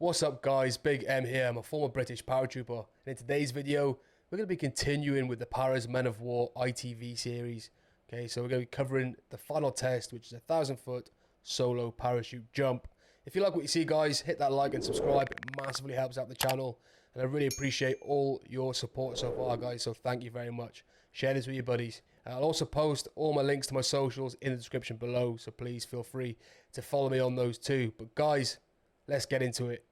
What's up guys, Big M here. I'm a former British paratrooper, and in today's video we're going to be continuing with the Paras Men of War ITV series. Okay, so we're going to be covering the final test, which is a 1,000-foot solo parachute jump. If you like what you see guys, hit that like and subscribe. It massively helps out the channel, and I really appreciate all your support so far guys, so thank you very much. Share this with your buddies. I'll also post all my links to my socials in the description below, so please feel free to follow me on those too. But guys, let's get into it.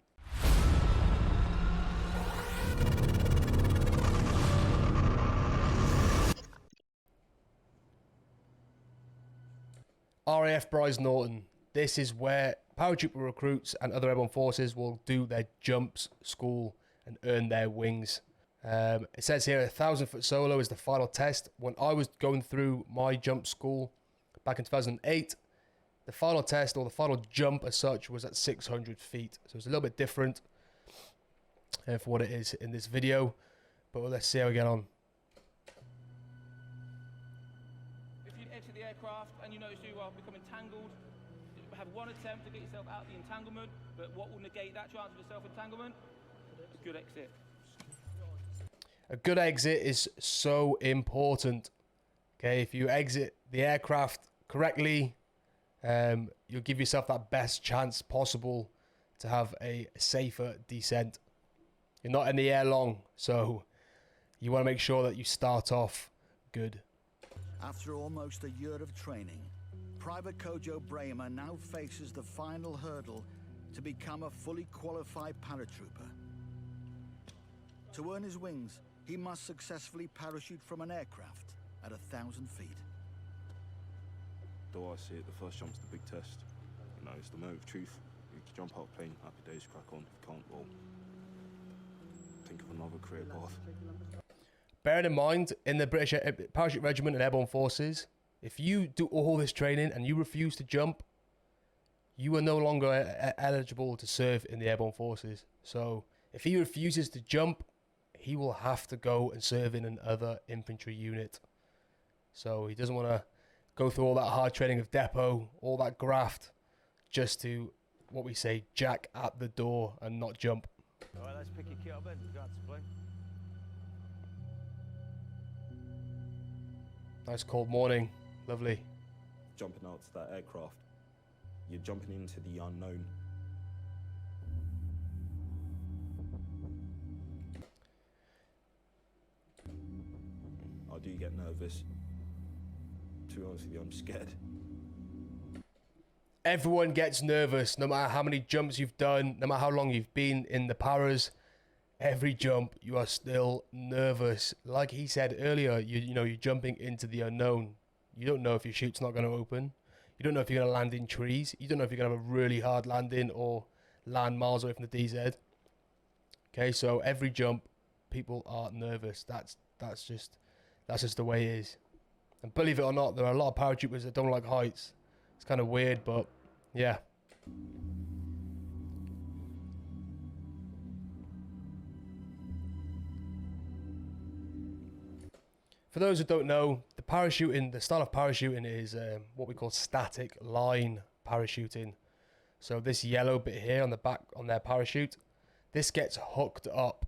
RAF Bryce Norton. This is where paratrooper recruits and other airborne forces will do their jumps school and earn their wings. It says here 1,000-foot solo is the final test. When I was going through my jump school back in 2008, the final test, or the final jump as such, was at 600 feet. So it's a little bit different for what it is in this video. But let's see how we get on. If you exit the aircraft and you notice you are becoming tangled, have one attempt to get yourself out of the entanglement, but what will negate that chance of a self-entanglement? A good exit. A good exit is so important. Okay, if you exit the aircraft correctly, you'll give yourself that best chance possible to have a safer descent. You're not in the air long, so you want to make sure that you start off good. After almost a year of training, Private Kojo Bremer now faces the final hurdle to become a fully qualified paratrooper. To earn his wings, he must successfully parachute from an aircraft at 1,000 feet. Though I see it, the first jump's the big test. You know, it's the moment of truth. You can jump out of plane, happy days, crack on. If you can't, well, think of another career path. Bearing in mind, in the British Parachute Regiment and Airborne Forces, if you do all this training and you refuse to jump, you are no longer eligible to serve in the Airborne Forces. So if he refuses to jump, he will have to go and serve in another infantry unit. So he doesn't want to go through all that hard training of depot, all that graft, just to, what we say, jack at the door and not jump. All right, let's pick your kit up then. Go out to plane. Nice cold morning. Lovely. Jumping out to that aircraft, you're jumping into the unknown. I do get nervous. To be honest with you, I'm scared. Everyone gets nervous, no matter how many jumps you've done, no matter how long you've been in the paras. Every jump, you are still nervous. Like he said earlier, you know, you're jumping into the unknown. You don't know if your chute's not going to open. You don't know if you're going to land in trees. You don't know if you're going to have a really hard landing or land miles away from the DZ. Okay, so every jump, people are nervous. That's just the way it is. And believe it or not, there are a lot of paratroopers that don't like heights. It's kind of weird, but yeah. For those who don't know, the style of parachuting is what we call static line parachuting. So this yellow bit here on the back on their parachute, this gets hooked up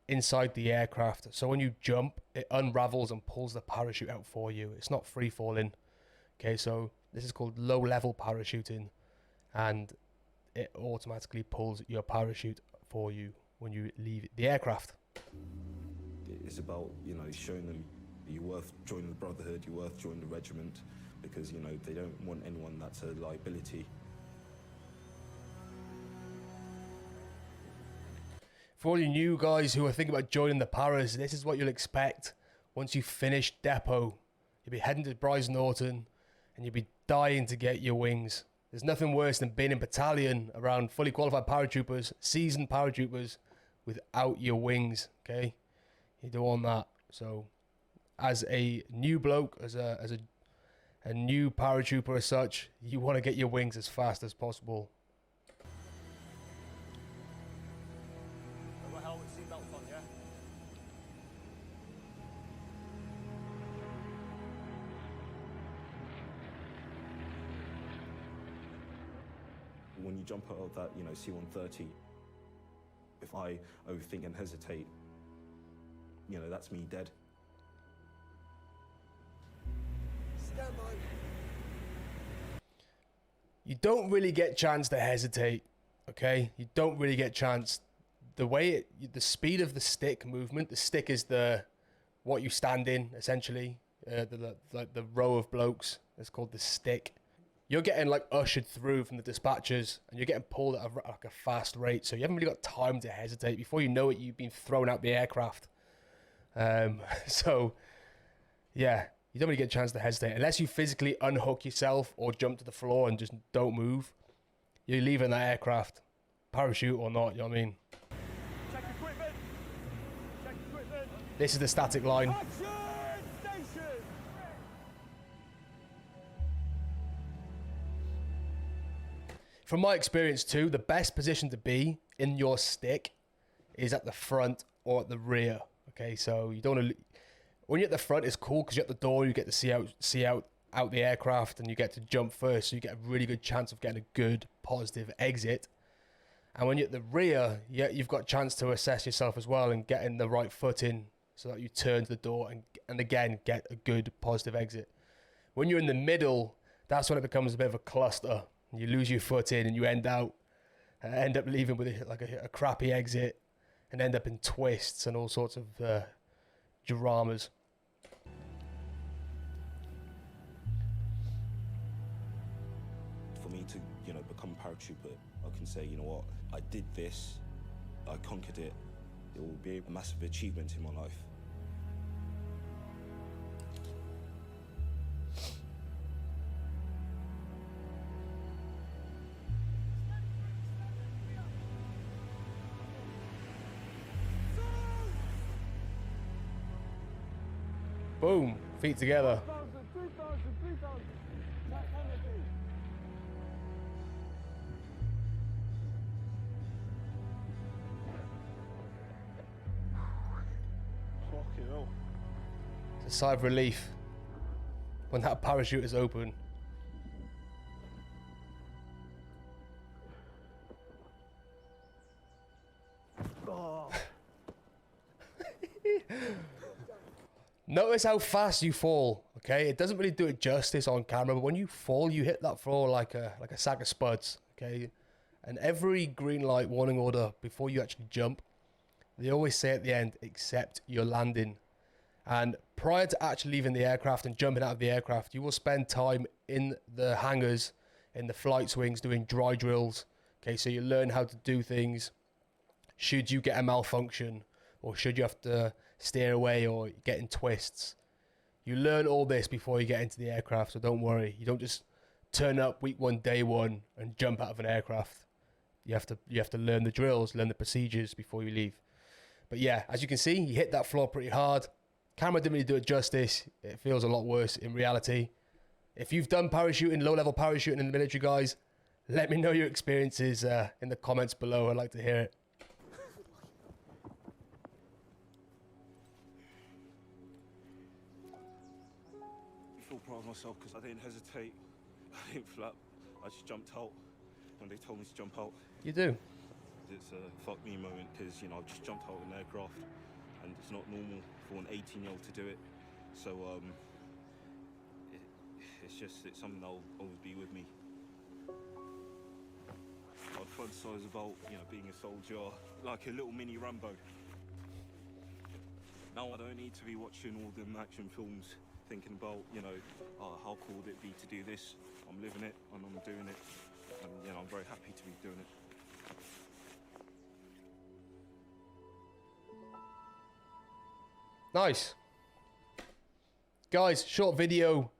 inside the aircraft. So when you jump, it unravels and pulls the parachute out for you. It's not free falling. Okay, so this is called low level parachuting, and it automatically pulls your parachute for you when you leave the aircraft. It's about, you know, showing them you're worth joining the brotherhood, you're worth joining the regiment, because, you know, they don't want anyone that's a liability. For all you new guys who are thinking about joining the paras, this is what you'll expect once you finish depot. You'll be heading to Bryce Norton and you'll be dying to get your wings. There's nothing worse than being in battalion around fully qualified paratroopers, seasoned paratroopers, without your wings, okay? You don't want that. So as a new bloke, as a new paratrooper as such, you want to get your wings as fast as possible. Got helmet, seatbelts on, yeah? when you jump out of that, you know, C-130, if I overthink and hesitate, you know, that's me dead. Stand by. You don't really get chance to hesitate, okay? You don't really get chance. The way the speed of the stick movement, the stick is what you stand in, essentially. The row of blokes, it's called the stick. You're getting like ushered through from the dispatchers, and you're getting pulled at like a fast rate, so you haven't really got time to hesitate. Before you know it, you've been thrown out the aircraft. So, yeah, you don't really get a chance to hesitate. Unless you physically unhook yourself or jump to the floor and just don't move, you're leaving that aircraft, parachute or not, you know what I mean? Check equipment. Check equipment. This is the static line. Action station. From my experience too, the best position to be in your stick is at the front or at the rear. Okay, so you don't want to. When you're at the front, it's cool because you're at the door. You get to see out the aircraft, and you get to jump first, so you get a really good chance of getting a good positive exit. And when you're at the rear, you've got a chance to assess yourself as well and getting the right foot in, so that you turn to the door and again get a good positive exit. When you're in the middle, that's when it becomes a bit of a cluster. You lose your foot in, and you end up leaving with a crappy exit, and end up in twists and all sorts of dramas. For me to, you know, become a paratrooper, I can say, you know what, I did this, I conquered it. It will be a massive achievement in my life. Boom, feet together. 3,000. Check energy. Fucking hell. It's a sigh of relief when that parachute is open. Oh. Notice how fast you fall, okay? It doesn't really do it justice on camera, but when you fall, you hit that floor like a sack of spuds, okay? And every green light warning order before you actually jump, they always say at the end, except you're landing. And prior to actually leaving the aircraft and jumping out of the aircraft, you will spend time in the hangars, in the flight swings, doing dry drills, okay? So you learn how to do things. Should you get a malfunction, or should you have to steer away or get in twists, you learn all this before you get into the aircraft, so don't worry. You don't just turn up week one, day one, and jump out of an aircraft. You have to learn the drills, learn the procedures before you leave. But yeah, as you can see, you hit that floor pretty hard. Camera didn't really do it justice. It feels a lot worse in reality. If you've done parachuting, low-level parachuting in the military, guys, let me know your experiences in the comments below. I'd like to hear it. I feel proud of myself because I didn't hesitate, I didn't flap, I just jumped out when they told me to jump out. You do. It's a fuck me moment because, you know, I've just jumped out of an aircraft and it's not normal for an 18-year-old to do it. So it's something that'll always be with me. I'd fantasize about, you know, being a soldier, like a little mini Rambo. Now I don't need to be watching all them action films thinking about, you know, how cool would it be to do this. I'm living it and I'm doing it, and, you know, I'm very happy to be doing it. Nice. Guys, short video.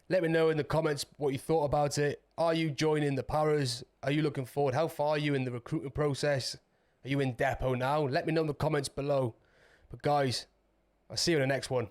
Let me know in the comments what you thought about it. Are you joining the paras? Are you looking forward? How far are you in the recruitment process? Are you in depot now? Let me know in the comments below. But guys, I'll see you in the next one.